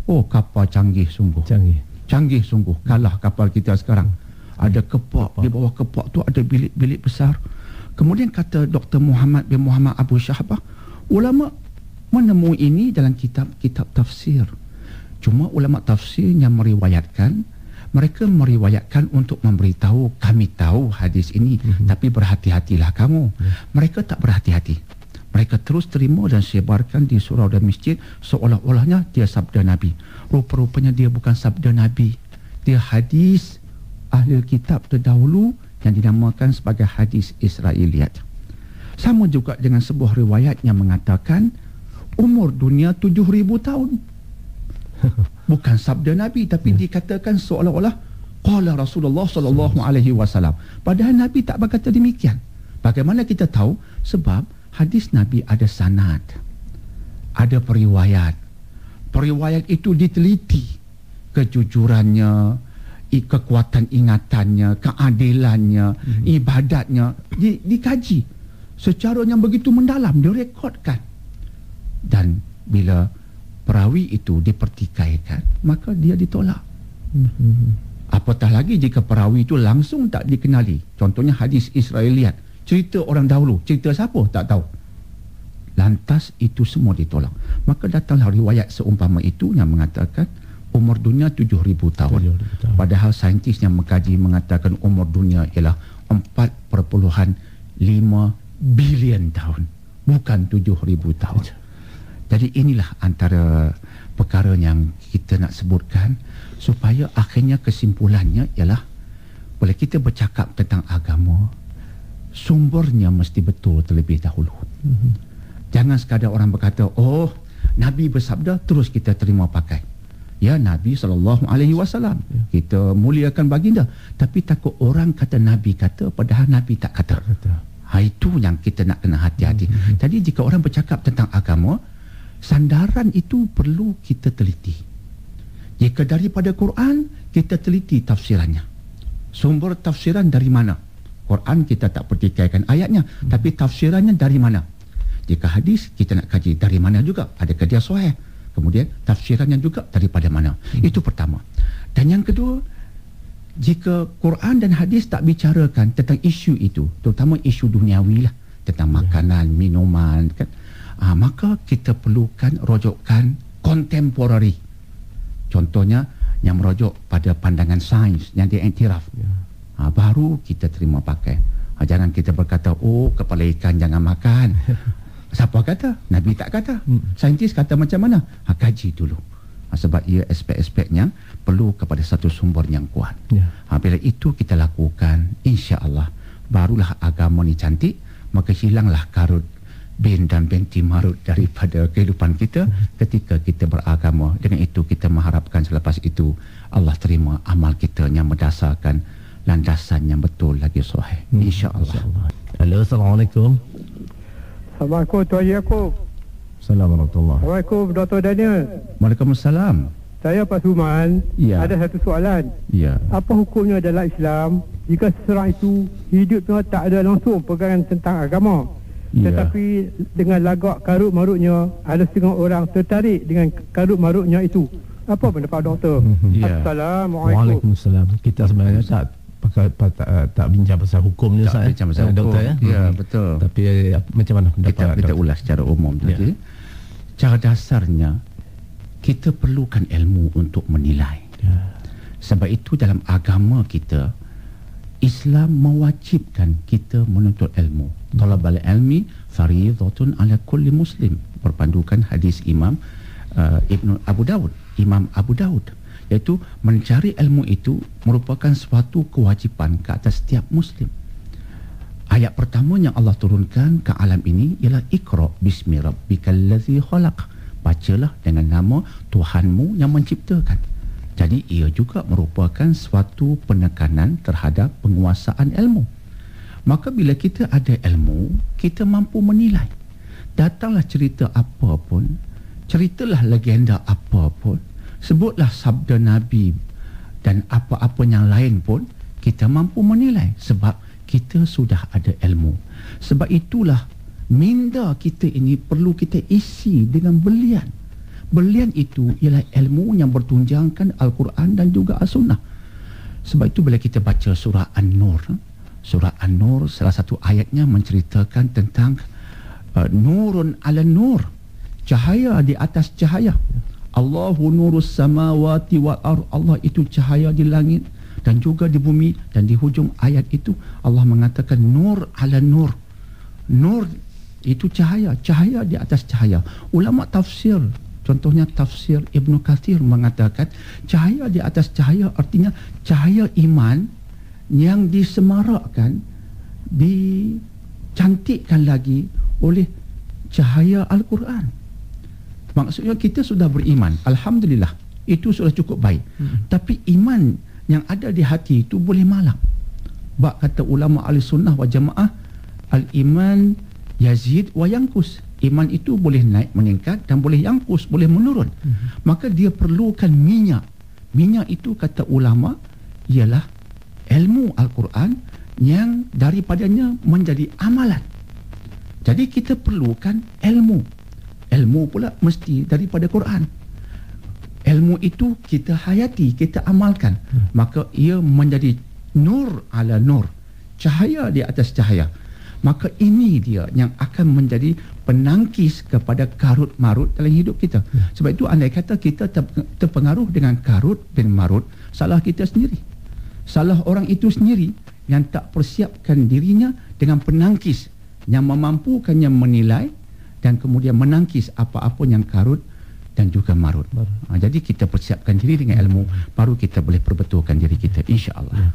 Oh, kapal canggih sungguh. Canggih sungguh. Kalah kapal kita sekarang. Ada kepak, di bawah kepak tu ada bilik-bilik besar. Kemudian kata Dr. Muhammad bin Muhammad Abu Syahbah, ulama menemui ini dalam kitab tafsir. Cuma ulama tafsir yang meriwayatkan, mereka meriwayatkan untuk memberitahu kami tahu hadis ini, tapi berhati-hatilah kamu. Mereka tak berhati-hati. Mereka terus terima dan sebarkan di surau dan masjid seolah-olahnya dia sabda Nabi. Rupa-rupanya dia bukan sabda Nabi. Dia hadis ahli kitab terdahulu yang dinamakan sebagai hadis Israiliyat. Sama juga dengan sebuah riwayat yang mengatakan umur dunia 7,000 tahun. Bukan sabda Nabi, tapi dikatakan seolah-olah qala Rasulullah sallallahu alaihi wasallam. Padahal Nabi tak berkata demikian. Bagaimana kita tahu? Sebab hadis Nabi ada sanad, ada periwayat. Periwayat itu diteliti kejujurannya, kekuatan ingatannya, keadilannya, ibadatnya dikaji secara yang begitu mendalam, direkodkan. Dan bila perawi itu dipertikaikan, maka dia ditolak. Apatah lagi jika perawi itu langsung tak dikenali. Contohnya hadis Israiliyat, cerita orang dahulu, cerita siapa tak tahu. Lantas itu semua ditolak. Maka datanglah riwayat seumpama itu yang mengatakan umur dunia 7,000 tahun. Padahal saintis yang mengkaji mengatakan umur dunia ialah 4,5 bilion tahun, bukan 7,000 tahun. Jadi inilah antara perkara yang kita nak sebutkan supaya akhirnya kesimpulannya ialah bila kita bercakap tentang agama, sumbernya mesti betul terlebih dahulu. Jangan sekadar orang berkata, oh Nabi bersabda terus kita terima pakai. Ya, Nabi SAW, kita muliakan baginda, tapi takut orang kata Nabi kata padahal Nabi tak kata. Itu yang kita nak kena hati-hati. Jadi jika orang bercakap tentang agama, sandaran itu perlu kita teliti. Jika daripada Quran, kita teliti tafsirannya. Sumber tafsiran dari mana? Quran kita tak pertikaikan ayatnya, tapi tafsirannya dari mana? Jika hadis, kita nak kaji dari mana juga. Adakah dia sahih? Kemudian tafsirannya juga daripada mana? Itu pertama. Dan yang kedua, jika Quran dan hadis tak bicarakan tentang isu itu, terutama isu duniawi lah, tentang makanan, minuman kan, maka kita perlukan rujukan kontemporari. Contohnya yang merujuk pada pandangan sains yang diiktiraf. Baru kita terima pakai. Jangan kita berkata, oh kepala ikan jangan makan. Siapa kata? Nabi tak kata. Saintis kata macam mana? Kaji dulu. Sebab ia aspek-aspeknya perlu kepada satu sumber yang kuat. Bila itu kita lakukan, insya-Allah barulah agama ni cantik. Maka hilanglah karut bin dan binti marut daripada kehidupan kita ketika kita beragama. Dengan itu kita mengharapkan selepas itu Allah terima amal kita yang berdasarkan landasan yang betul lagi sahih, insya-Allah. Halo, Assalamualaikum. Assalamualaikum Tuan Yaakob. Assalamualaikum. Assalamualaikum Dr. Daniel. Waalaikumsalam. Saya Pak Suman. Ada satu soalan. Apa hukumnya dalam Islam jika seseorang itu hidupnya tak ada langsung pegangan tentang agama, tetapi dengan lagak karut marutnya ada setengah orang tertarik dengan karut marutnya itu? Apa pendapat doktor? Assalamualaikum. Waalaikumsalam. Kita sebenarnya tak bincang pasal hukumnya, bincang pasal hukum, doktor, ya? Ya, betul. Tapi macam mana pendapat kita ulas secara umum. Jadi cara dasarnya kita perlukan ilmu untuk menilai. Sebab itu dalam agama kita, Islam mewajibkan kita menuntut ilmu. Talabul ilmi fardhatun ala kulli muslim, berpandukan hadis Imam Imam Abu Daud, iaitu mencari ilmu itu merupakan suatu kewajipan ke atas setiap muslim. Ayat pertama yang Allah turunkan ke alam ini ialah Iqra bismi rabbikal ladzi khalaq. Bacalah dengan nama Tuhanmu yang menciptakan. Jadi ia juga merupakan suatu penekanan terhadap penguasaan ilmu. Maka bila kita ada ilmu, kita mampu menilai. Datanglah cerita apa pun, ceritalah legenda apa pun, sebutlah sabda Nabi dan apa-apa yang lain pun, kita mampu menilai sebab kita sudah ada ilmu. Sebab itulah minda kita ini perlu kita isi dengan belian. berlian itu ialah ilmu yang bertunjangkan Al-Quran dan juga As-Sunnah. Sebab itu bila kita baca surah An-Nur, surah An-Nur salah satu ayatnya menceritakan tentang nurun ala nur, cahaya di atas cahaya. Allahu nurus samawati wal ardh, Allah itu cahaya di langit dan juga di bumi. Dan di hujung ayat itu Allah mengatakan nur ala nur. Nur itu cahaya, cahaya di atas cahaya. Ulama tafsir, contohnya tafsir Ibnu Katsir mengatakan cahaya di atas cahaya artinya cahaya iman yang disemarakkan, dicantikkan lagi oleh cahaya Al-Quran. Maksudnya kita sudah beriman, alhamdulillah, itu sudah cukup baik. Tapi iman yang ada di hati itu boleh malang. Bak kata ulama Ahlussunnah wal Jamaah, al-iman yazid wa yankus. Iman itu boleh naik, meningkat, dan boleh yangkus, boleh menurun. Maka dia perlukan minyak. Minyak itu kata ulama ialah ilmu Al-Quran yang daripadanya menjadi amalan. Jadi kita perlukan ilmu. Ilmu pula mesti daripada Quran. Ilmu itu kita hayati, kita amalkan. Maka ia menjadi nur ala nur, cahaya di atas cahaya. Maka ini dia yang akan menjadi penangkis kepada karut marut dalam hidup kita. Sebab itu andai kata kita terpengaruh dengan karut dan marut, salah kita sendiri. Salah orang itu sendiri yang tak persiapkan dirinya dengan penangkis yang memampukannya menilai dan kemudian menangkis apa-apa yang karut dan juga marut. Jadi kita persiapkan diri dengan ilmu, baru kita boleh perbetulkan diri kita, insya-Allah.